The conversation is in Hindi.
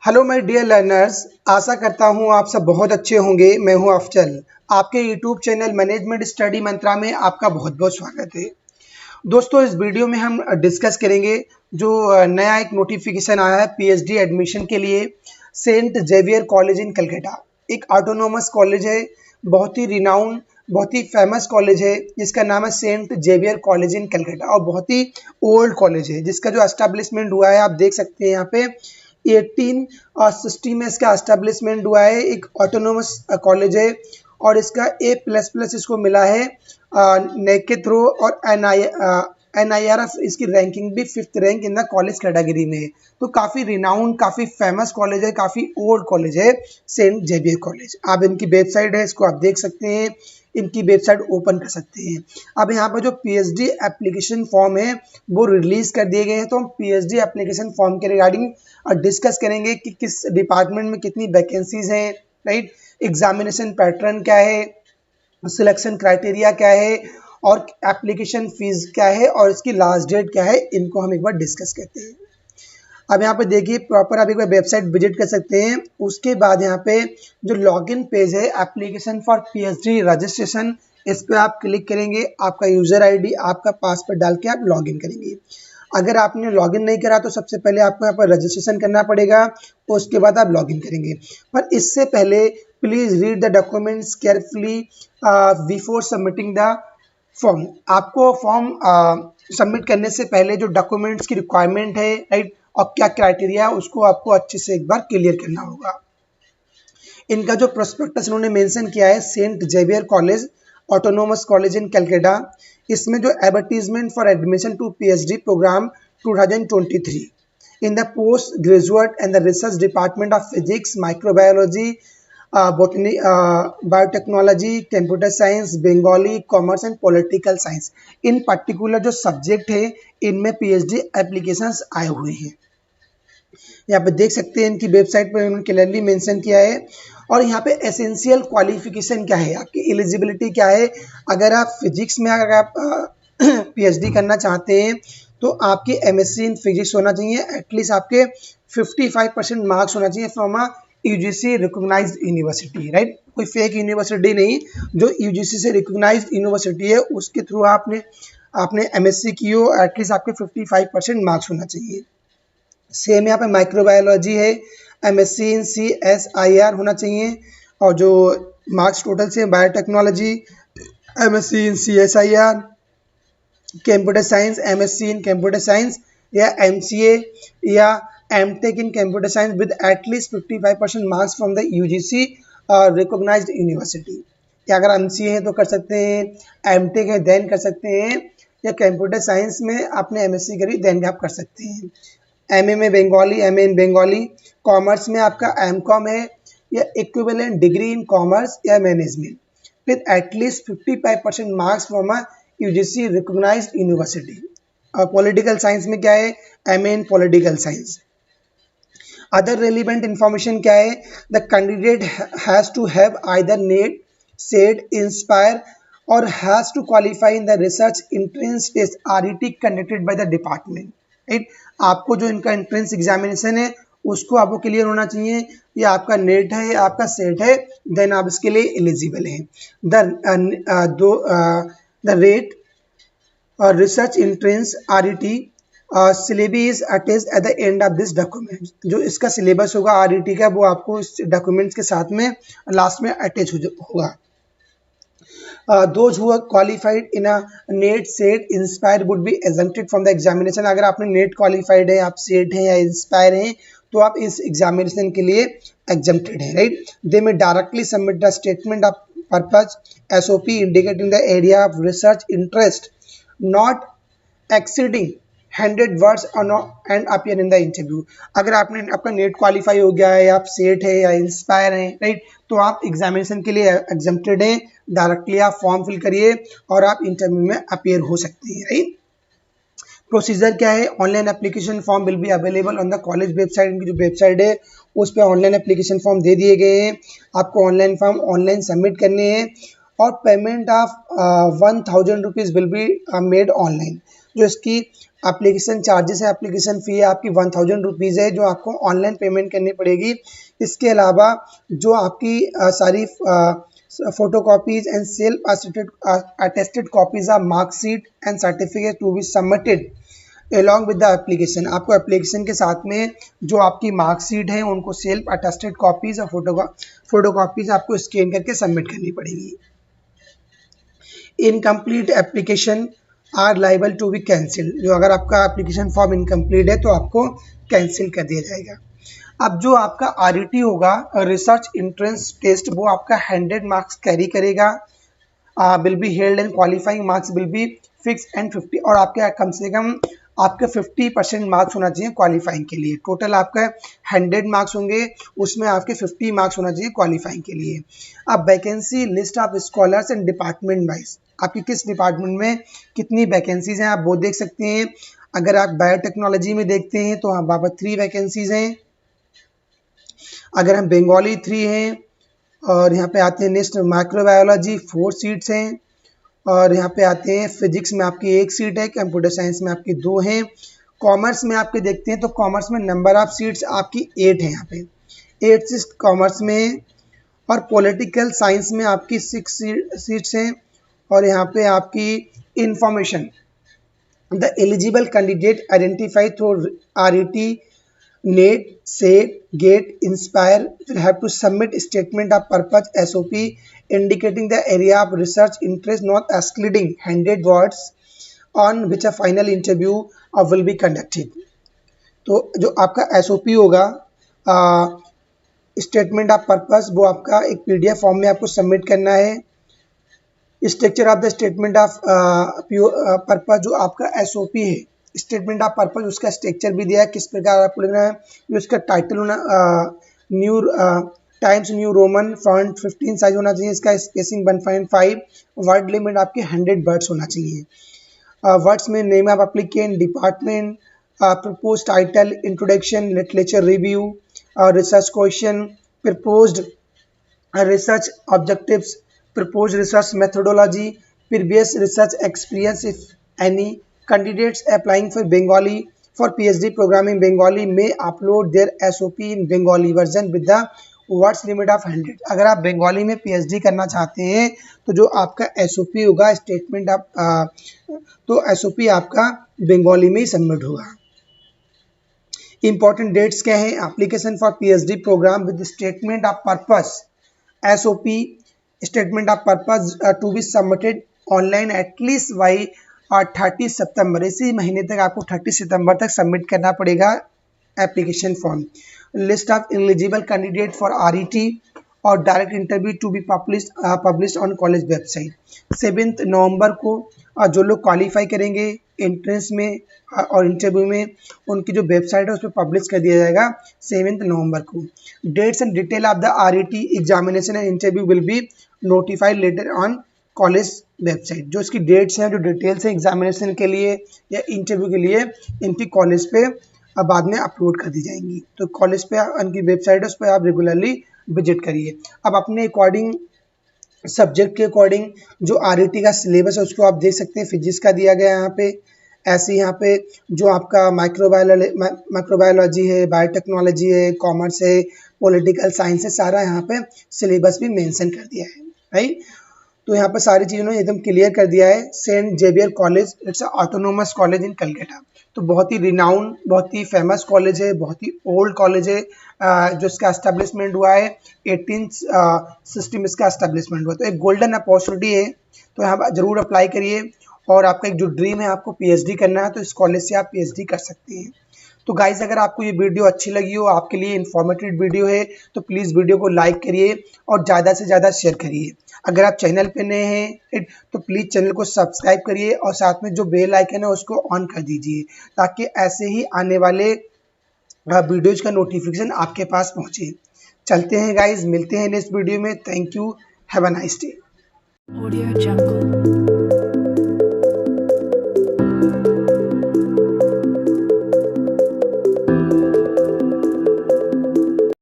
हेलो माय डियर लर्नर्स, आशा करता हूँ आप सब बहुत अच्छे होंगे। मैं हूँ अफजल। आपके यूट्यूब चैनल मैनेजमेंट स्टडी मंत्रा में आपका बहुत बहुत स्वागत है। दोस्तों, इस वीडियो में हम डिस्कस करेंगे जो नया एक नोटिफिकेशन आया है पीएचडी एडमिशन के लिए। Saint Xavier college in Calcutta एक ऑटोनोमस कॉलेज है, बहुत ही रिनाउंड, बहुत ही फेमस कॉलेज है जिसका नाम है Saint Xavier college in Calcutta और बहुत ही ओल्ड कॉलेज है जिसका जो एस्टेब्लिशमेंट हुआ है आप देख सकते हैं यहाँ पे 1860 में इसका एस्टेब्लिशमेंट हुआ है। एक ऑटोनोमस कॉलेज है और इसका A++ इसको मिला है नेक के थ्रू और NIRF इसकी रैंकिंग भी 5th rank in the college category में है। तो काफ़ी रिनाउंड, काफ़ी फेमस कॉलेज है, काफ़ी ओल्ड कॉलेज है सेंट जेवियर कॉलेज। आप इनकी वेबसाइट है, इसको आप देख सकते हैं, इनकी वेबसाइट ओपन कर सकते हैं। अब यहाँ पर जो पीएचडी एप्लीकेशन फॉर्म है वो रिलीज कर दिए गए हैं, तो हम पीएचडी एप्लीकेशन फॉर्म के रिगार्डिंग डिस्कस करेंगे कि किस डिपार्टमेंट में कितनी वैकेंसीज हैं, राइट, एग्जामिनेशन पैटर्न क्या है, सिलेक्शन क्राइटेरिया क्या है और एप्लीकेशन फीस क्या है और इसकी लास्ट डेट क्या है। इनको हम एक बार डिस्कस करते हैं। अब यहाँ पे देखिए प्रॉपर आप एक बार वेबसाइट विजिट कर सकते हैं। उसके बाद यहाँ पे जो लॉगिन पेज है एप्लीकेशन फॉर पीएचडी रजिस्ट्रेशन, इस पर आप क्लिक करेंगे। आपका यूज़र आईडी, आपका पासवर्ड डाल के आप लॉगिन करेंगे। अगर आपने लॉगिन नहीं करा तो सबसे पहले आपको यहाँ पर रजिस्ट्रेशन करना पड़ेगा, उसके बाद आप लॉगिन करेंगे। पर इससे पहले please read the documents carefully before submitting the form. आपको फॉर्म सबमिट करने से पहले जो डॉक्यूमेंट्स की रिक्वायरमेंट है, राइट, और क्या क्राइटेरिया है उसको आपको अच्छे से एक बार क्लियर करना होगा। इनका जो प्रोस्पेक्टस इन्होंने मेंशन किया है Saint Xavier college autonomous college in Calcutta, इसमें जो advertisement for admission to PhD programme 2023 in the post graduate and the research department of physics, microbiology, botany, biotechnology, computer science, Bengali, commerce and political science, in particular जो सब्जेक्ट है इनमें पीएचडी एप्लीकेशंस आए हुए हैं। यहाँ पे देख सकते हैं इनकी वेबसाइट पर उन्होंने क्लियरली मेंशन किया है। और यहाँ पे एसेंशियल क्वालिफिकेशन क्या है, आपकी एलिजिबिलिटी क्या है। अगर आप फिजिक्स में अगर आप पीएचडी करना चाहते हैं तो आपकी एमएससी इन फिजिक्स होना चाहिए, एटलीस्ट आपके 55% मार्क्स होना चाहिए from a UGC recognised university, right, कोई फेक यूनिवर्सिटी नहीं, जो यूजीसी से रिकॉग्नाइज्ड यूनिवर्सिटी है उसके थ्रू आपने एमएससी की हो, एटलीस्ट आपके 55% मार्क्स होना चाहिए। सेम यहाँ पे माइक्रोबायोलॉजी है, एमएससी इन CSIR होना चाहिए, और जो मार्क्स टोटल से biotechnology MSc in CSIR, computer science MSc in computer science या MCA या MTech in computer science with at least 55% marks from the UGC recognised university. या अगर MCA है तो कर सकते हैं, MTech है देन कर सकते हैं, या कंप्यूटर साइंस में आपने MSc करी देन भी आप कर सकते हैं। MA में Bengali, MA in Bengali, commerce में आपका MCOM है या इक्विवेलेंट डिग्री इन कॉमर्स या management with at least 55% marks from a UGC recognised university. और पॉलिटिकल साइंस में क्या है, MA in political science. Other relevant information क्या है, the candidate has to have either NET, SET, INSPIRE और has to qualify in the research entrance test RET conducted by the department, right. आपको जो इनका एंट्रेंस एग्जामिनेशन है उसको आपको क्लियर होना चाहिए, या आपका नेट है या आपका सेट है, देन आप इसके लिए एलिजिबल हैं। The rate research entrance RET syllabus is attached at the end of this document. जो इसका सिलेबस होगा RET का वो आपको इस डॉक्यूमेंट्स के साथ में लास्ट में अटैच होगा। Those who are qualified in a NET, SET, INSPIRE would be exempted from the examination। अगर आपने NET qualified है, आप SET हैं या INSPIRE हैं तो आप इस एग्जामिनेशन के लिए exempted हैं, right. They may directly submit the statement of purpose SOP indicating the area of research interest not exceeding 100 words and appear in the interview. अगर आपने आपका नेट क्वालिफाई हो गया है, आप सेट है या इंस्पायर हैं, राइट, तो आप एग्जामिनेशन के लिए एग्जम्प्टेड हैं। डायरेक्टली आप फॉर्म फिल करिए और आप इंटरव्यू में अपीयर हो सकते हैं, राइट। प्रोसीजर क्या है, online application form will be available on the college website. इनकी जो वेबसाइट है उस पर ऑनलाइन एप्लीकेशन फॉर्म दे दिए गए हैं। आपको ऑनलाइन फॉर्म ऑनलाइन सबमिट करने हैं और payment of 1000 rupees will be made online. जो इसकी एप्लीकेशन चार्जेस है, एप्लीकेशन फ़ी है आपकी 1000 रुपीज़ है जो आपको ऑनलाइन पेमेंट करनी पड़ेगी। इसके अलावा जो आपकी सारी photocopies and self attested copies of marksheet and certificate to be submitted along with the application, आपको एप्लीकेशन के साथ में जो आपकी मार्कशीट है उनको सेल्फ अटेस्टेड कॉपीज और फोटोकॉपीज आपको स्कैन करके सबमिट करनी पड़ेगी। Incomplete application are liable to be cancel, जो अगर आपका एप्लीकेशन फॉर्म इनकम्प्लीट है तो आपको कैंसिल कर दिया जाएगा। अब जो आपका RET होगा, रिसर्च एंट्रेंस टेस्ट, वो आपका 100 मार्क्स कैरी करेगा, will be held and qualifying marks will be fix and 50, और आपके कम से कम आपके 50% मार्क्स होना चाहिए क्वालिफाइंग के लिए। टोटल आपका 100 मार्क्स होंगे, उसमें आपके 50 मार्क्स होना चाहिए क्वालिफाइंग के लिए। अब vacancy list of scholars and department wise, आपकी किस डिपार्टमेंट में कितनी वैकेंसीज हैं आप वो देख सकते हैं। अगर आप बायोटेक्नोलॉजी में देखते हैं तो वहाँ पर 3 वैकेंसीज हैं। अगर हम बंगाली 3 हैं, और यहाँ पे आते हैं नेक्स्ट माइक्रोबायोलॉजी 4 सीट्स हैं, और यहाँ पे आते हैं फिजिक्स में आपकी 1 सीट है, कंप्यूटर साइंस में आपकी 2 हैं। कॉमर्स में आपके देखते हैं तो कॉमर्स में नंबर ऑफ सीट्स आपकी 8 है, यहाँ पे 8 सीट्स कॉमर्स में, और पॉलिटिकल साइंस में आपकी 6 सीट्स हैं। और यहाँ पे आपकी information, the eligible candidate identify through RET, NET, SET, GATE, INSPIRE will have to submit statement of purpose SOP indicating the area of research interest, not excluding 100 words, on which a final interview will be conducted। तो जो आपका SOP होगा, स्टेटमेंट ऑफ पर्पस, वो आपका एक PDF फॉर्म में आपको सबमिट करना है। Structure of the statement of purpose, जो आपका SOP है, स्टेटमेंट ऑफ पर्पस, उसका स्ट्रक्चर भी दिया है, किस प्रकार आपको लिखना है। उसका टाइटल होना new times new Roman font 15 size होना चाहिए, इसका स्पेसिंग 1.5, वर्ड लिमिट आपके 100 वर्ड्स होना चाहिए। वर्ड्स में name of applicant, department, propose title, introduction, literature review, research question, proposed research objectives, proposed research methodology, previous research experience if any. Candidates applying for Bengali for PhD program in Bengali may upload their SOP in Bengali version with the words limit of 100। अगर आप बंगाली में PhD करना चाहते हैं तो जो आपका SOP होगा, स्टेटमेंट ऑफ, तो SOP आपका बंगाली में ही सबमिट होगा। इंपॉर्टेंट डेट्स क्या हैं? Application for PhD programme with statement of purpose SOP, statement of purpose to be submitted online at least by 30 सितंबर। इसी महीने तक आपको 30 सितंबर तक सबमिट करना पड़ेगा application form. List of eligible candidate for RET और direct interview to be publish on college website. 7 नवंबर को जो लोग क्वालिफाई करेंगे एंट्रेंस में और इंटरव्यू में, उनकी जो वेबसाइट है उस पर पब्लिश कर दिया जाएगा 7 नवंबर को। Dates and detail of the RET examination and interview will be notified later on college website. जो इसकी डेट्स हैं, जो डिटेल्स हैं एग्जामिनेशन के लिए या इंटरव्यू के लिए, इनकी कॉलेज पे बाद में अपलोड कर दी जाएंगी। तो कॉलेज पे उनकी वेबसाइट है, उस पर आप रेगुलरली विजिट करिए। अब अपने अकॉर्डिंग, सब्जेक्ट के अकॉर्डिंग जो RET का सिलेबस है उसको आप देख सकते हैं। फिजिक्स का दिया गया है यहाँ पे, ऐसे यहाँ पे जो आपका माइक्रोबायोलॉजी है, बायोटेक्नोलॉजी है, कॉमर्स है, पॉलिटिकल साइंस है, सारा यहाँ पे सिलेबस भी मेंशन कर दिया है, राइट। तो यहाँ पर सारी चीज़ों ने एकदम क्लियर कर दिया है। Saint Xavier college, it's autonomous college in Calcutta, तो बहुत ही रिनाउंड, बहुत ही फेमस कॉलेज है, बहुत ही ओल्ड कॉलेज है। जो इसका एस्टेब्लिशमेंट हुआ है 1860 में इसका एस्टेब्लिशमेंट हुआ। तो एक गोल्डन अपॉर्चुनिटी है, तो यहाँ पर जरूर अप्लाई करिए। और आपका एक जो ड्रीम है आपको PhD करना है, तो इस कॉलेज से आप PhD कर सकते हैं। तो गाइज, अगर आपको ये वीडियो अच्छी लगी हो, आपके लिए इन्फॉर्मेटिव वीडियो है, तो प्लीज़ वीडियो को लाइक करिए और ज़्यादा से ज़्यादा शेयर करिए। अगर आप चैनल पे नए हैं तो प्लीज़ चैनल को सब्सक्राइब करिए और साथ में जो बेल आइकन है उसको ऑन कर दीजिए, ताकि ऐसे ही आने वाले वीडियोज़ का नोटिफिकेशन आपके पास पहुँचे। चलते हैं गाइज, मिलते हैं नेक्स्ट वीडियो में। Thank you, have a nice day.